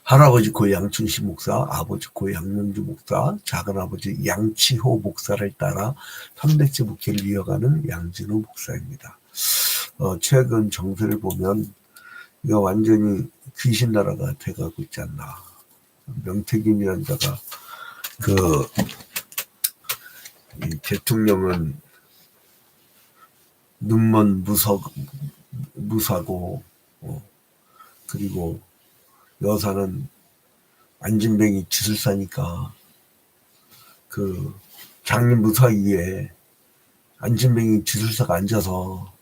할아버지 고 양춘식 목사, 아버지 고 양명주 목사, 작은아버지 양치호 목사를 따라 300째 목회를 이어가는 양진호 목사입니다. 최근 정세를 보면 이거 완전히 귀신 나라가 돼가고 있지 않나. 명태균이라는 자가 이 대통령은 눈먼 무사고, 그리고 여사는 안진뱅이 주술사니까 그 장님 무사 위에 안진뱅이 주술사가 앉아서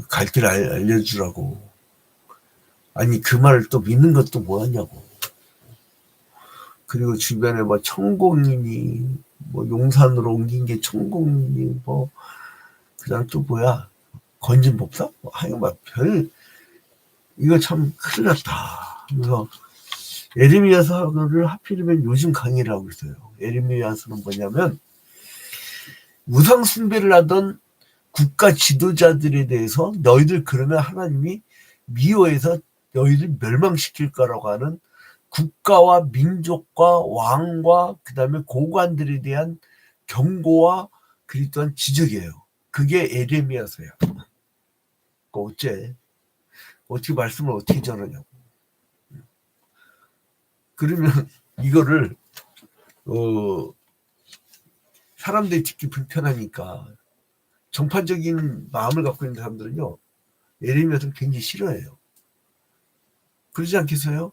갈 길 알려주라고. 아니 그 말을 또 믿는 것도 뭐하냐고. 그리고 주변에 뭐 천공인이 뭐 용산으로 옮긴 게 천공인이 뭐 그다음 또 뭐야 건진법사? 하여간 막 이거 참 큰일 났다. 그래서 에르미야서를 하필이면 요즘 강의를 하고 있어요. 에르미야서는 뭐냐면 우상 숭배를 하던 국가 지도자들에 대해서 너희들 그러면 하나님이 미워해서 너희들 멸망시킬 거라고 하는 국가와 민족과 왕과 그 다음에 고관들에 대한 경고와 그리고 또한 지적이에요. 그게 에레미야서야. 어떻게 말씀을 어떻게 전하냐고. 그러면 이거를 사람들이 듣기 불편하니까 정판적인 마음을 갖고 있는 사람들은요 에레미야서를 굉장히 싫어해요. 그러지 않겠어요?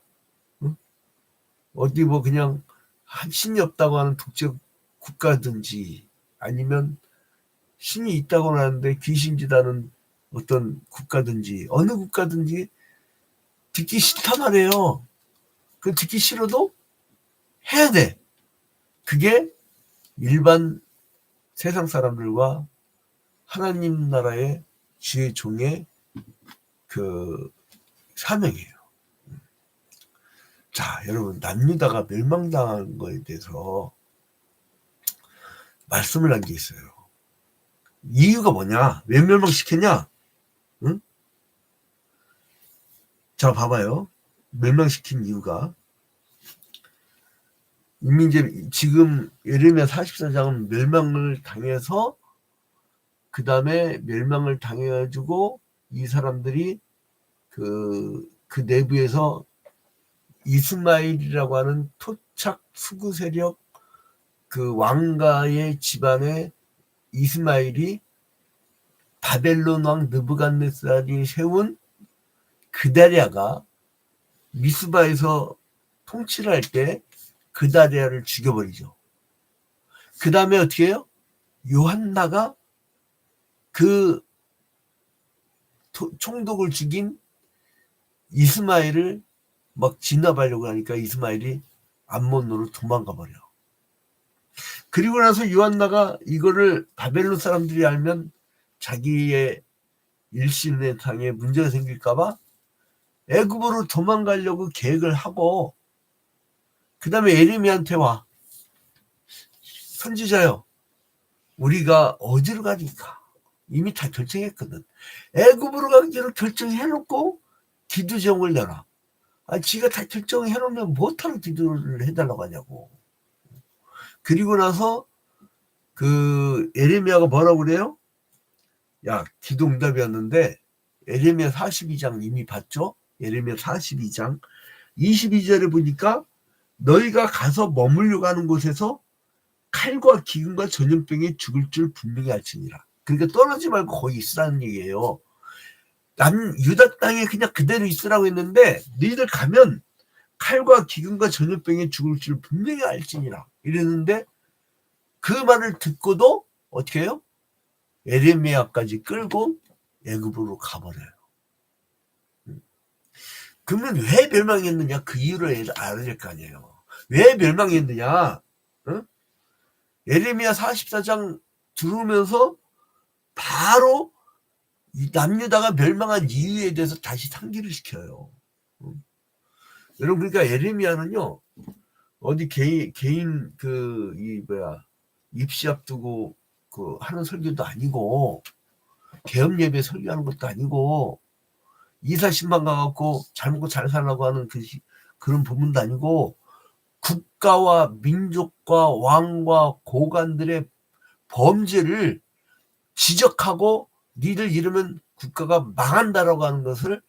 어디 뭐 그냥 신이 없다고 하는 독재 국가든지 아니면 신이 있다고 하는데 귀신짓하는 어떤 국가든지 어느 국가든지 듣기 싫단 말이에요. 그 듣기 싫어도 해야 돼. 그게 일반 세상 사람들과 하나님 나라의 주의 종의 그 사명이에요. 자, 여러분 남유다가 멸망당한 거에 대해서 말씀을 한 게 있어요. 이유가 뭐냐? 왜 멸망시켰냐? 응? 자, 봐봐요. 멸망시킨 이유가 이미 이제 지금 예레미야 44장은 멸망을 당해서 그 다음에 멸망을 당해가지고 이 사람들이 그 내부에서 이스마엘이라고 하는 토착 수구 세력 그 왕가의 집안에 이스마엘이 바벨론 왕 느부갓네살이 세운 그다리아가 미스바에서 통치를 할 때 그다리아를 죽여버리죠. 그 다음에 어떻게 해요? 요한나가 그 총독을 죽인 이스마엘을 막 진압하려고 하니까 이스마엘이 암몬으로 도망가 버려. 그리고 나서 요한나가 이거를 바벨론 사람들이 알면 자기의 일신의 당에 문제가 생길까봐 애굽으로 도망가려고 계획을 하고 그 다음에 에레미야한테 와. 선지자요. 우리가 어디로 가니까 이미 다 결정했거든. 애굽으로 가기로 결정해놓고 기도 제목을 내라. 지가 다 결정해놓으면 못하는 기도를 해달라고 하냐고. 그리고 나서 그 에레미야가 뭐라고 그래요? 야, 기도 응답이었는데 에레미야 42장 이미 봤죠? 에레미야 42장 22절에 보니까 너희가 가서 머물려고 하는 곳에서 칼과 기근과 전염병에 죽을 줄 분명히 알지니라. 그러니까 떠나지 말고 거기 있으라는 얘기예요. 유다 땅에 그냥 그대로 있으라고 했는데 너희들 가면 칼과 기근과 전염병에 죽을 줄 분명히 알지니라 이랬는데 그 말을 듣고도 어떻게 해요? 에레미야까지 끌고 애굽으로 가버려요. 그러면 왜 멸망했느냐? 그 이유를 알아야 될 거 아니에요. 왜 멸망했느냐? 응? 에레미야 44장 들어오면서 바로 남유다가 멸망한 이유에 대해서 다시 상기를 시켜요. 여러분 그러니까 에레미야는요 어디 개인 입시 앞두고 그 하는 설교도 아니고 개업 예배 설교하는 것도 아니고 이사신방 가갖고 잘 먹고 잘 살라고 하는 그런 부분도 아니고 국가와 민족과 왕과 고관들의 범죄를 지적하고 니들 이러면 국가가 망한다라고 하는 것을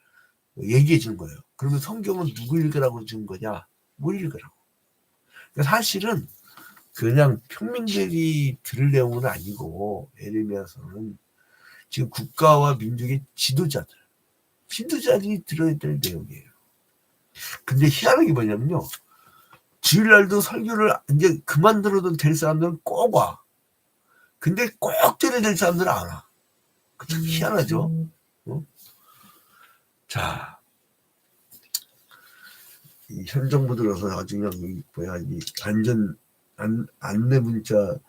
얘기해 준 거예요. 그러면 성경은 누구 읽으라고 준 거냐? 뭘 읽으라고. 그러니까 사실은 그냥 평민들이 들을 내용은 아니고 에레미야서는 지금 국가와 민족의 지도자들이 들어야 될 내용이에요. 근데 희한한 게 뭐냐면요. 주일날도 설교를 이제 그만 들어도 될 사람들은 꼭 와. 근데 꼭 들어야 될 사람들은 안 와. 참 희한하죠. 어? 자, 이 현 정부 들어서 아주 그냥 이 안내 문자가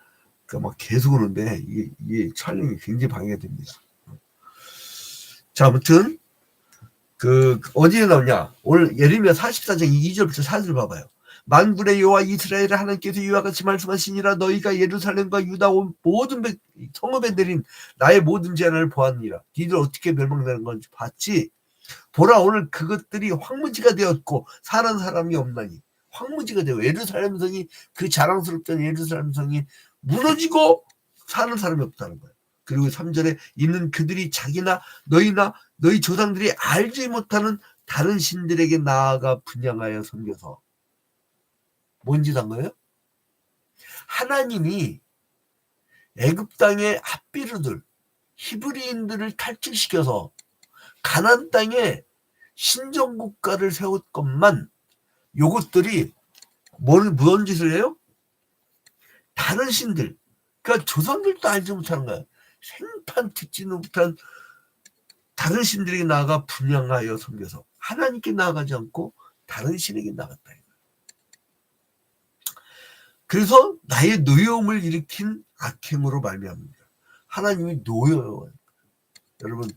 막 계속 오는데 이게 촬영이 굉장히 방해가 됩니다. 자, 아무튼 어디에 나오냐? 오늘 예레미야 44장 2절부터 4절 봐봐요. 만군의 여호와 이스라엘의 하나님께서 이와 같이 말씀하시니라. 너희가 예루살렘과 유다 온 모든 성읍에 내린 나의 모든 재난을 보았니라. 니들 어떻게 멸망되는 건지 봤지? 보라, 오늘 그것들이 황무지가 되었고 사는 사람이 없나니. 황무지가 되고 예루살렘 성이, 그 자랑스럽던 예루살렘 성이 무너지고 사는 사람이 없다는 거예요. 그리고 3절에 있는 그들이 자기나 너희나 너희 조상들이 알지 못하는 다른 신들에게 나아가 분향하여 섬겨서. 뭔 짓 한 거예요? 하나님이 애굽 땅의 핫비루들, 히브리인들을 탈출시켜서 가나안 땅에 신정국가를 세웠건만 요것들이 무슨 짓을 해요? 다른 신들, 그러니까 조상들도 알지 못하는 거야. 생판 듣지는 못한 다른 신들에게 나아가 분향하여 섬겨서 하나님께 나아가지 않고 다른 신에게 나갔다. 그래서 나의 노여움을 일으킨 악행으로 말미암습니다. 하나님이 노여워요. 여러분,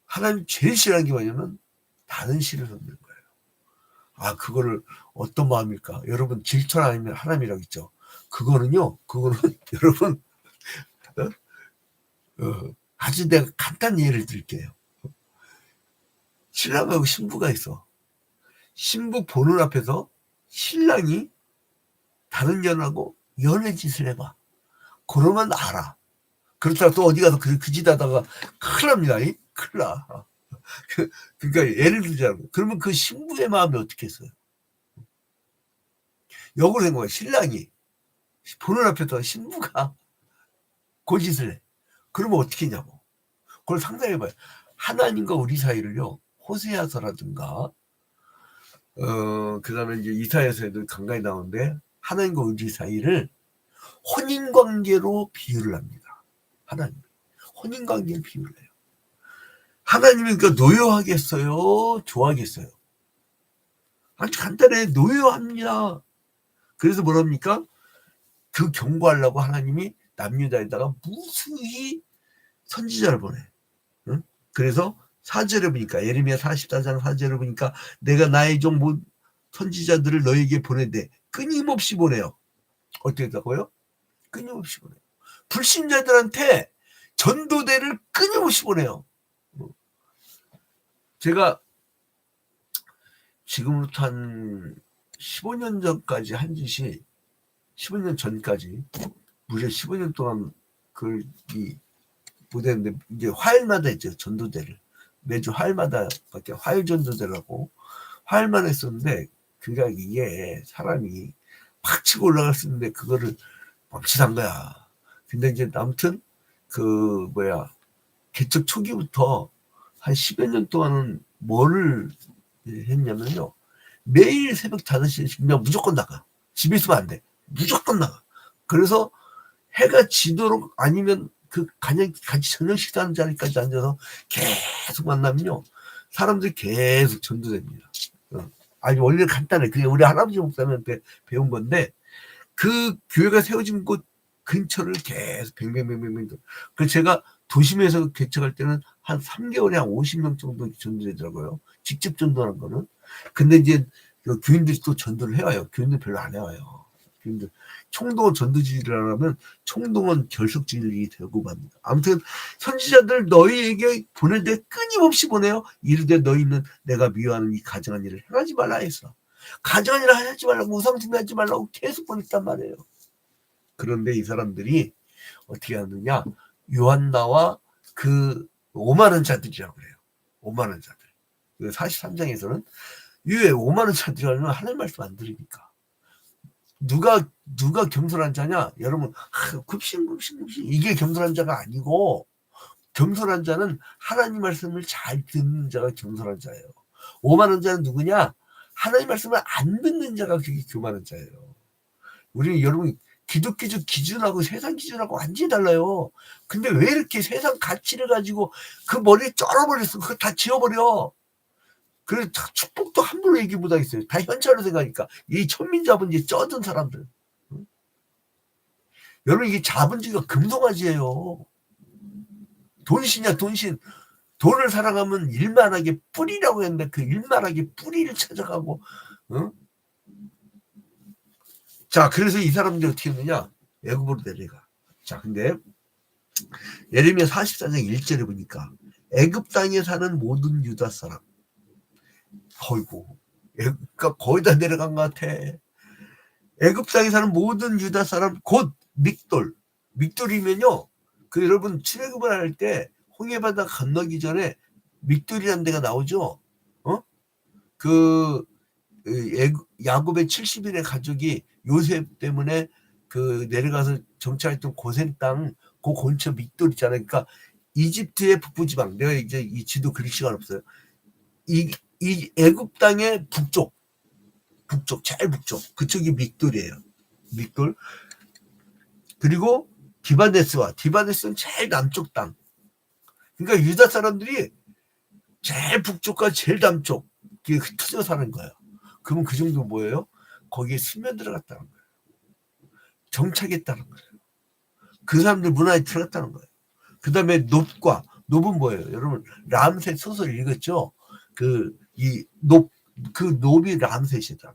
하나님 제일 싫어하는 게 뭐냐면 다른 신을 섬기는 거예요. 아, 그거를 어떤 마음일까? 여러분, 질투 아니면 하나님이라고 있죠. 그거는 여러분, 아주 내가 간단히 예를 들게요. 신랑하고 신부가 있어. 신부 보는 앞에서 신랑이 다른 년하고 연애 짓을 해봐. 그러면 알아. 그렇다고 또 어디 가서 그 짓 하다가 큰일 납니다. 큰일 나. 그러니까 예를 들자면, 그러면 그 신부의 마음이 어떻게 했어요? 역으로 된 거야. 신랑이 보는 앞에서 신부가 그 짓을 해. 그러면 어떻게 했냐고. 그걸 상상해봐요. 하나님과 우리 사이를요, 호세아서라든가 그 다음에 이제 이사야서에도 간간히 나오는데, 하나님과 우리 사이를 혼인관계로 비유를 합니다. 하나님 혼인관계를 비유를 해요. 하나님이 그러니까 노여하겠어요? 좋아하겠어요? 아주 간단해. 노여합니다. 그래서 뭐랍니까? 그 경고하려고 하나님이 남유다에다가 무수히 선지자를 보내. 응? 그래서 4절에 보니까, 예레미야 44장 4절에 보니까, 내가 나의 종 선지자들을 너에게 보내되 끊임없이 보내요. 어떻게 했다고요? 끊임없이 보내요. 불신자들한테 전도대를 끊임없이 보내요. 제가 지금부터 한 15년 전까지 한 짓이, 15년 전까지 무려 15년 동안 이 못했는데, 이제 화요일마다 했죠. 전도대를 매주 화요일마다밖에, 화요일 전도대라고 화요일만 했었는데, 그러니까 이게 사람이 팍 치고 올라갈 수 있는데 그거를 멈칫한 거야. 근데 이제 아무튼 개척 초기부터 한 10여 년 동안은 뭐를 했냐면요, 매일 새벽 5시에 그냥 무조건 나가. 집에 있으면 안 돼. 무조건 나가. 그래서 해가 지도록, 아니면 같이 저녁 식사하는 자리까지 앉아서 계속 만나면요, 사람들이 계속 전도됩니다. 아니, 원래 간단해. 그냥 우리 할아버지 목사님한테 배운 건데, 그 교회가 세워진 곳 근처를 계속 뱅뱅뱅뱅. 그래서 제가 도심에서 개척할 때는 한 3개월에 한 50명 정도 전도되더라고요. 직접 전도하는 거는. 근데 이제 교인들이 또 전도를 해와요. 교인들 별로 안 해와요. 교인들 총동원 전도지를 하면 총동원 결석지일이 되고 맙니다. 아무튼 선지자들 너희에게 보낼 때 끊임없이 보내요. 이르되 너희는 내가 미워하는 이 가증한 일을 행하지 말라 했어. 가정이라 하지 말라고, 우상숭배하지 말라고 계속 보냈단 말이에요. 그런데 이 사람들이 어떻게 하느냐, 요한나와 그 5만 원자들이라고 그래요. 5만 원자들. 43장에서는 왜 5만 원자들이라면 하나님 말씀 안 들으니까. 누가 겸손한 자냐? 여러분, 급신 이게 겸손한 자가 아니고, 겸손한 자는 하나님 말씀을 잘 듣는 자가 겸손한 자예요. 5만 원 자는 누구냐? 하나님 말씀을 안 듣는 자가 그게 교만한 자예요. 우리는 여러분, 기독교적 기준하고 세상 기준하고 완전히 달라요. 근데 왜 이렇게 세상 가치를 가지고 그 머리에 쩔어버렸어. 그거 다 지워버려. 그래서 축복도 함부로 얘기 못하겠어요. 다 현찰로 생각하니까. 이 천민자본주의 쩌든 사람들. 응? 여러분, 이게 자본주의가 금송아지예요. 돈신이야, 돈신. 돈을 사랑하면 일만하게 뿌리라고 했는데 그 일만하게 뿌리를 찾아가고, 응? 자, 그래서 이 사람들이 어떻게 했느냐? 애굽으로 내려가. 자, 근데 예레미야 44장 1절에 보니까 애굽 땅에 사는 모든 유다 사람, 어이구, 그러니까 거의 다 내려간 것 같아. 애굽 땅에 사는 모든 유다 사람, 곧 믹돌이면요, 그 여러분 출애굽을 할 때 홍해바다 건너기 전에 믹돌이라는 데가 나오죠. 야곱의 70인의 가족이 요셉 때문에 그 내려가서 정착했던 고센 땅, 그 근처 믹돌 있잖아요. 그러니까 이집트의 북부지방, 내가 이제 이 지도 그릴 시간 없어요. 이 애굽 땅의 북쪽, 제일 북쪽, 그쪽이 믹돌이에요. 믹돌. 그리고 디바네스는 제일 남쪽 땅. 그러니까 유다 사람들이 제일 북쪽과 제일 남쪽 흩어져 사는 거예요. 그러면 그 정도 뭐예요? 거기에 스며 들어갔다는 거예요. 정착했다는 거예요. 그 사람들 문화에 들어갔다는 거예요. 그 다음에 놉은 뭐예요? 여러분, 람셋 소설 읽었죠? 놉이 람셋이다.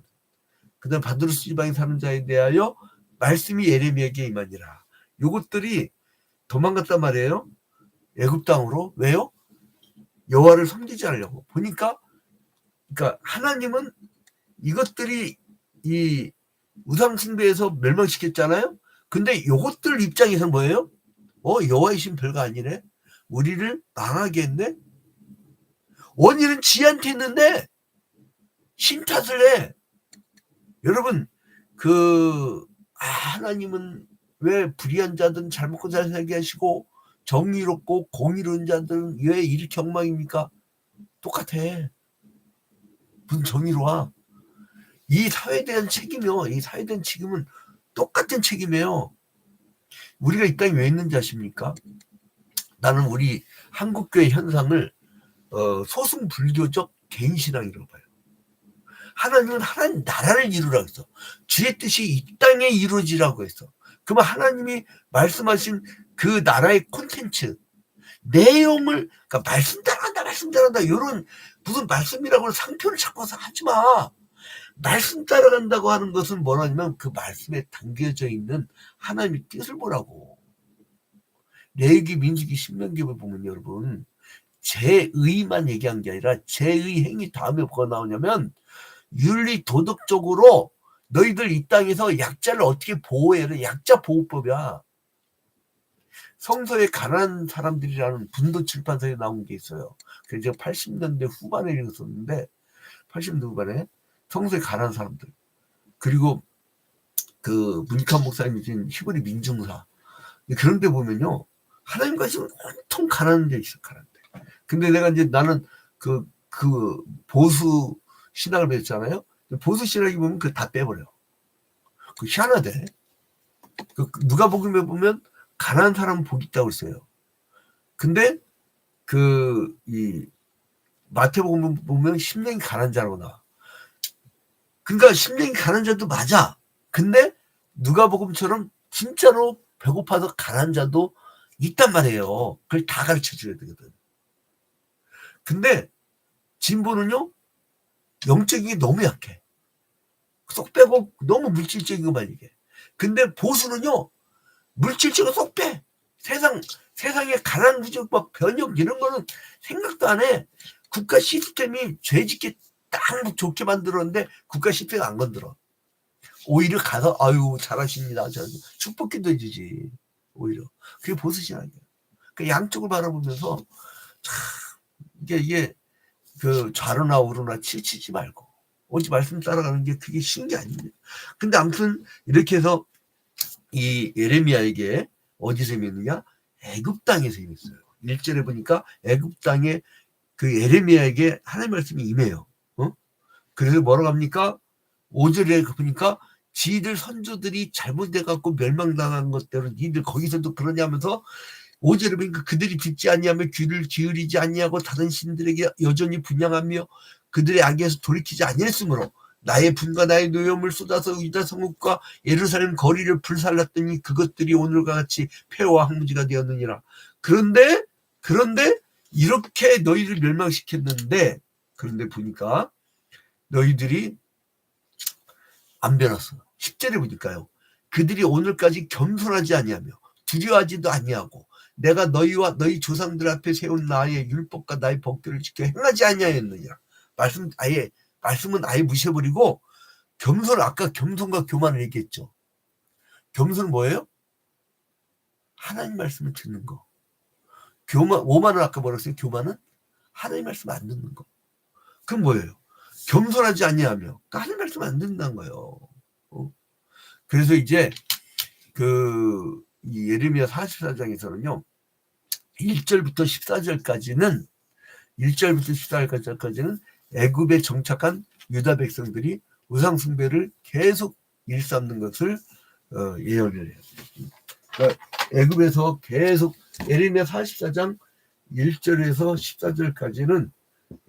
그 다음 바드로스 지방에 사는 자에 대하여 말씀이 예레미야에게 임하니라. 요것들이 도망갔단 말이에요. 애굽 땅으로. 왜요? 여호와를 섬기지 않으려고. 보니까, 그러니까 하나님은 이것들이 이 우상 숭배에서 멸망시켰잖아요. 근데 요것들 입장에서는 뭐예요? 여호와의 신 별거 아니네. 우리를 망하게 했네. 원인은 지한테 있는데 신 탓을 해. 여러분, 하나님은 왜 불의한 자들은 잘 먹고 잘 살게 하시고 정의롭고 공의로운 자들은 왜 이렇게 엉망입니까? 똑같아. 무슨 정의로워? 이 사회에 대한 책임이요. 이 사회에 대한 책임은 똑같은 책임이에요. 우리가 이 땅에 왜 있는지 아십니까? 나는 우리 한국교회 현상을 소승불교적 개인신앙이라고 봐요. 하나님은 하나님 나라를 이루라고 했어. 주의 뜻이 이 땅에 이루어지라고 했어. 그러면 하나님이 말씀하신 그 나라의 콘텐츠, 내용을, 그러니까 말씀 따라간다 이런 무슨 말씀이라고 상표를 잡고서 하지 마. 말씀 따라간다고 하는 것은 뭐냐면 그 말씀에 담겨져 있는 하나님의 뜻을 보라고. 레위기, 민수기, 신명기를 보면 여러분, 제의만 얘기한 게 아니라 제의 행위 다음에 뭐가 나오냐면 윤리 도덕적으로 너희들 이 땅에서 약자를 어떻게 보호해야 약자 보호법이야. 성서에 가난한 사람들이라는 분도 출판사에 나온 게 있어요. 그래서 제가 80년대 후반에 읽었었는데 80년대 후반에 성서에 가난한 사람들, 그리고 그 문익환 목사님이 지은 히브리 민중사, 그런 데 보면요 하나님과 지금 온통 가난한 데 있어. 가난한 데. 근데 내가 이제 나는 그 보수 신학을 배웠잖아요. 보수 신학이 보면 그 다 빼버려. 그 희한하대. 누가복음에 보면 가난한 사람은 복이 있다고 했어요. 근데 이 마태복음 보면 심령이 가난한 자라고 나와. 그러니까 심령이 가난한 자도 맞아. 근데 누가복음처럼 진짜로 배고파서 가난한 자도 있단 말이에요. 그걸 다 가르쳐 줘야 되거든. 근데 진보는요, 영적인 게 너무 약해. 쏙 빼고 너무 물질적인 것만 얘기해. 근데 보수는요, 물질적으로 쏙 빼. 세상에 가난 부족법, 변형 이런 거는 생각도 안 해. 국가 시스템이 죄짓게 딱 좋게 만들었는데 국가 CP가 안 건드려. 오히려 가서 아유 잘하십니다. 축복기도 해주지. 오히려 그게 보수신앙이에요. 그 양쪽을 바라보면서 참 이게 그 좌로나 우로나 치우치지 말고 오직 말씀 따라가는 게 그게 쉬운 게 아닙니다. 근데 아무튼 이렇게 해서 이 예레미야에게 어디서 임했느냐? 애굽 땅에서 임했어요. 1절에 보니까 애굽 땅에 그 예레미야에게 하나님 말씀이 임해요. 그래서 뭐라고 합니까? 5절에 보니까 지들 선조들이 잘못돼갖고 멸망당한 것대로 니들 거기서도 그러냐면서 5절에 보니까 그들이 듣지 아니하며 귀를 기울이지 아니하고 다른 신들에게 여전히 분양하며 그들의 악에서 돌이키지 아니했으므로 나의 분과 나의 노염을 쏟아서 유다 성읍과 예루살렘 거리를 불살랐더니 그것들이 오늘과 같이 폐허와 황무지가 되었느니라. 그런데 이렇게 너희를 멸망시켰는데 그런데 보니까 너희들이 안 변했어. 10절에 보니까요. 그들이 오늘까지 겸손하지 아니하며 두려워하지도 아니하고 내가 너희와 너희 조상들 앞에 세운 나의 율법과 나의 법규를 지켜 행하지 아니하였느냐. 말씀은 아예 무시해버리고 아까 겸손과 교만을 얘기했죠. 겸손은 뭐예요? 하나님 말씀을 듣는 거. 오만은 아까 뭐라고 했어요? 교만은 하나님 말씀 안 듣는 거. 그럼 뭐예요? 겸손하지 아니하며 하나님 말씀 안 듣는다는 거예요. 그래서 이제 이 예레미야 44장에서는요 1절부터 14절까지는 애굽에 정착한 유다 백성들이 우상 숭배를 계속 일삼는 것을 예언을 해요. 그러니까 애굽에서 계속 예레미야 44장 1절에서 14절까지는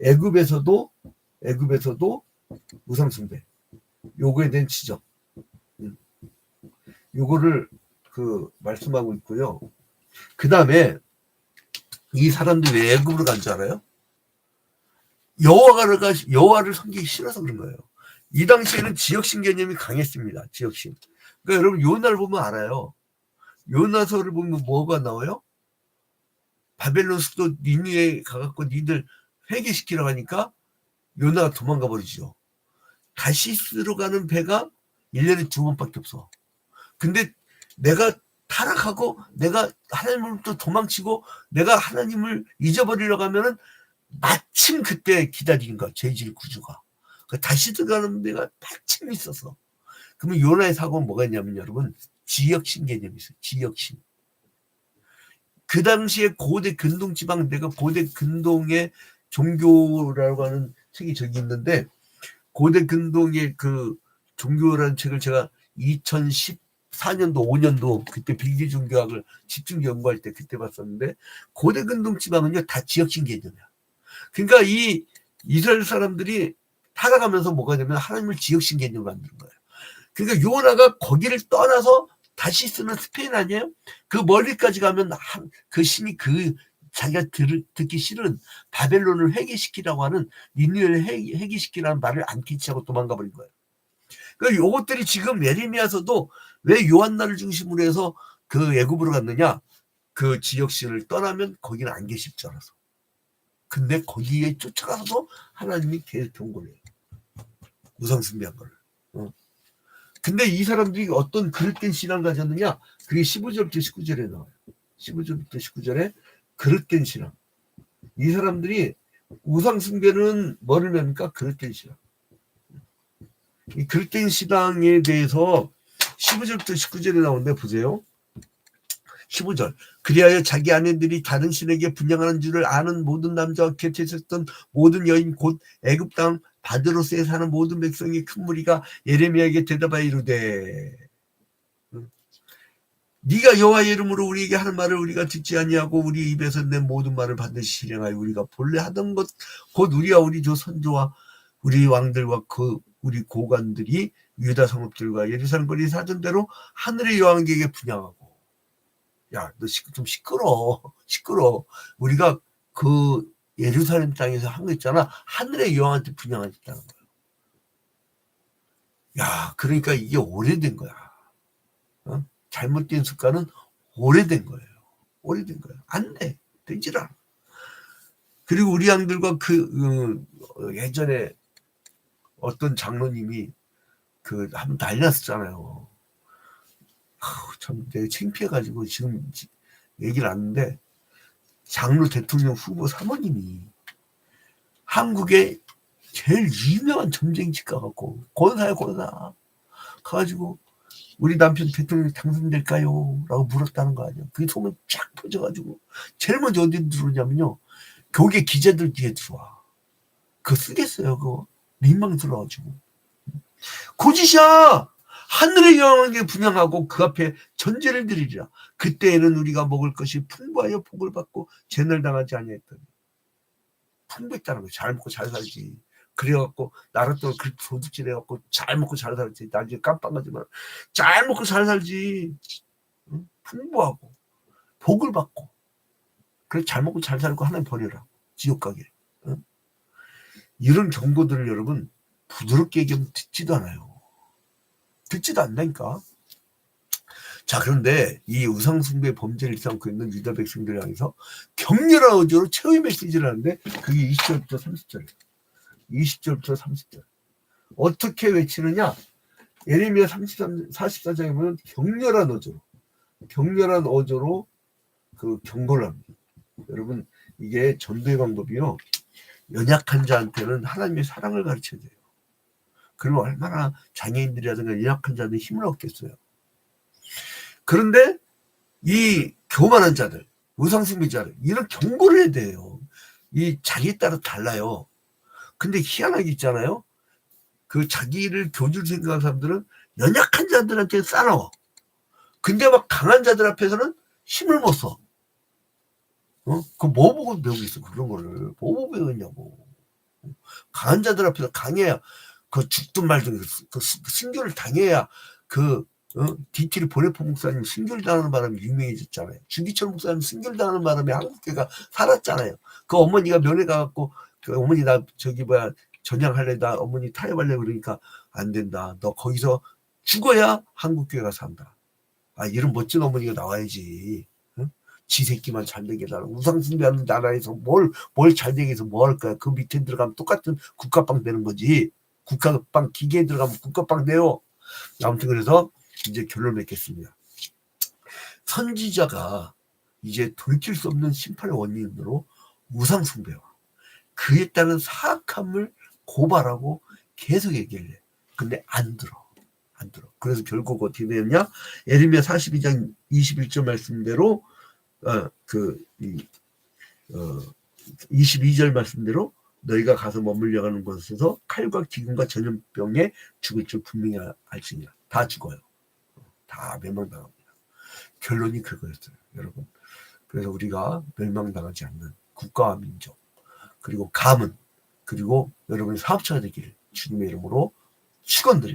애굽에서도 우상 숭배 요거에 대한 지적 요거를 말씀하고 있고요. 그 다음에 이 사람들이 왜 애굽으로 간 줄 알아요? 여호와를 섬기기 싫어서 그런 거예요. 이 당시에는 지역신 개념이 강했습니다. 지역신. 그러니까 여러분 요나를 보면 알아요. 요나서를 보면 뭐가 나와요? 바벨론 수도 니느웨에 가갖고 니들 회개시키라고 하니까 요나가 도망가 버리죠. 다시스로 가는 배가 1년에 2번밖에 없어. 근데 내가 타락하고 내가 하나님을 또 도망치고 내가 하나님을 잊어버리려고 하면은 마침 그때 기다린 거야. 죄질 구주가. 다시 들어가는 데가 마침 있어서. 그러면 요나의 사고는 뭐가 있냐면 여러분 지역신 개념이 있어요. 지역신. 그 당시에 고대 근동지방 내가 고대 근동의 종교라고 하는 책이 저기 있는데 고대 근동의 그 종교라는 책을 제가 2014년도 5년도 그때 빌기 종교학을 집중 연구할 때 그때 봤었는데 고대 근동 지방은요 다 지역신 개념이야. 그러니까 이 이스라엘 사람들이 타락하면서 뭐가 되면 하나님을 지역신 개념으로 만드는 거예요. 그러니까 요나가 거기를 떠나서 다시 쓰는 스페인 아니에요? 그 멀리까지 가면 그 신이 자기가 듣기 싫은 바벨론을 회개시키라고 하는 니느웨를 회개시키라는 말을 안 끼치하고 도망가 버린 거예요. 그러니까 요것들이 지금 예레미야서도 왜 요한나를 중심으로 해서 그 애굽으로 갔느냐? 그 지역신을 떠나면 거기는 안 계실 줄 알아서. 근데 거기에 쫓아가서도 하나님이 계속 경고해요. 우상 숭배한 거를. 근데 이 사람들이 어떤 그릇된 신앙을 가졌느냐? 그게 15절부터 19절에 나와요. 15절부터 19절에 그릇된 신앙. 이 사람들이 우상 숭배는 뭐를 맵니까? 그릇된 신앙. 이 그릇된 신앙에 대해서 15절부터 19절에 나오는데 보세요. 15절. 그리하여 자기 아내들이 다른 신에게 분양하는 줄을 아는 모든 남자와 곁에 있었던 모든 여인 곧 애굽 땅 바드로스에 사는 모든 백성의 큰 무리가 예레미야에게 대답하여 이르되 네가 여호와의 이름으로 우리에게 하는 말을 우리가 듣지 아니하고 우리 입에서 낸 모든 말을 반드시 실행하여 우리가 본래 하던 것 곧 우리와 우리 조 선조와 우리 왕들과 우리 고관들이 유다 성읍들과 예루살렘 거리 사던 대로 하늘의 여왕에게 분양하고 야, 너 좀 시끄러. 우리가 그 예루살렘 땅에서 한 거 있잖아. 하늘의 여왕한테 분양하겠다는 거야. 야, 그러니까 이게 오래된 거야. 잘못된 습관은 오래된 거예요. 안 돼. 되질 않아. 그리고 우리 양들과 예전에 어떤 장로님이 한번 난리 났었잖아요. 참 내가 창피해가지고 지금 얘기를 안 하는데, 장로 대통령 후보 사모님이 한국의 제일 유명한 점쟁이집 가갖고 권사야 권사 가가지고 우리 남편 대통령 당선될까요? 라고 물었다는 거 아니야. 그게 소문이 쫙 퍼져가지고 제일 먼저 어디 들어오냐면요, 교계 기자들 뒤에 들어와. 그거 쓰겠어요? 그거 민망스러워가지고. 고지샤 하늘의 영광에 분양하고 그 앞에 전제를 드리리라. 그때에는 우리가 먹을 것이 풍부하여 복을 받고 재난을 당하지 아니했더니. 풍부했다는 거야. 잘 먹고 잘 살지. 그래갖고 나를 또 그렇게 도둑질 해갖고 잘 먹고 잘 살지. 나중에 깜빡하지만 잘 먹고 잘 살지. 응? 풍부하고 복을 받고. 그래 잘 먹고 잘 살고 하나님 버려라. 지옥 가게. 응? 이런 경고들을 여러분 부드럽게 얘기하면 듣지도 않아요. 듣지도 않다니까. 자, 그런데 이 우상숭배 범죄를 일삼고 있는 유다 백성들을 향해서 격렬한 어조로 최후의 메시지를 하는데, 그게 20절부터 30절. 20절부터 30절. 어떻게 외치느냐? 예레미야 44장에 보면 격렬한 어조로 경고를 합니다. 여러분, 이게 전도의 방법이요, 연약한 자한테는 하나님의 사랑을 가르쳐야 돼요. 그리고 얼마나 장애인들이라든가 연약한 자들이 힘을 얻겠어요. 그런데 이 교만한 자들, 우상숭배자들, 이런 경고를 해야 돼요. 이 자기에 따라 달라요. 근데 희한하게 있잖아요. 자기를 교주로 생각하는 사람들은 연약한 자들한테 싸워. 근데 막 강한 자들 앞에서는 힘을 못 써. 뭐 보고 배우겠어, 그런 거를. 뭐 보고 배우냐고. 강한 자들 앞에서 강해야, 죽든 말든 순교를 당해야, DT를 보네포 목사님 순교를 당하는 바람에 유명해졌잖아요. 주기철 목사님 순교를 당하는 바람에 한국교회가 살았잖아요. 그 어머니가 면회 가갖고, 어머니 나 전향할래, 나 어머니 타협할래, 그러니까 안 된다. 너 거기서 죽어야 한국교회가 산다. 이런 멋진 어머니가 나와야지. 응? 지 새끼만 잘되게 해달라. 우상숭배하는 나라에서 뭘 잘되게 해서 뭐 할 거야. 그 밑에 들어가면 똑같은 국가빵 되는 거지. 국가빵 기계에 들어가면 국가빵 돼요. 아무튼 그래서 이제 결론을 맺겠습니다. 선지자가 이제 돌이킬 수 없는 심판의 원인으로 우상숭배와 그에 따른 사악함을 고발하고 계속 얘기를 해. 근데 안 들어. 그래서 결국 어떻게 되느냐? 예레미야 42장 21절 말씀대로 22절 말씀대로 너희가 가서 머물려가는 곳에서 칼과 기근과 전염병에 죽을 줄 분명히 알지니라. 다 죽어요. 다 멸망당합니다. 결론이 그거였어요, 여러분. 그래서 우리가 멸망당하지 않는 국가와 민족, 그리고 가문, 그리고 여러분이 사업자가 되기를 주님의 이름으로 축원드립니다.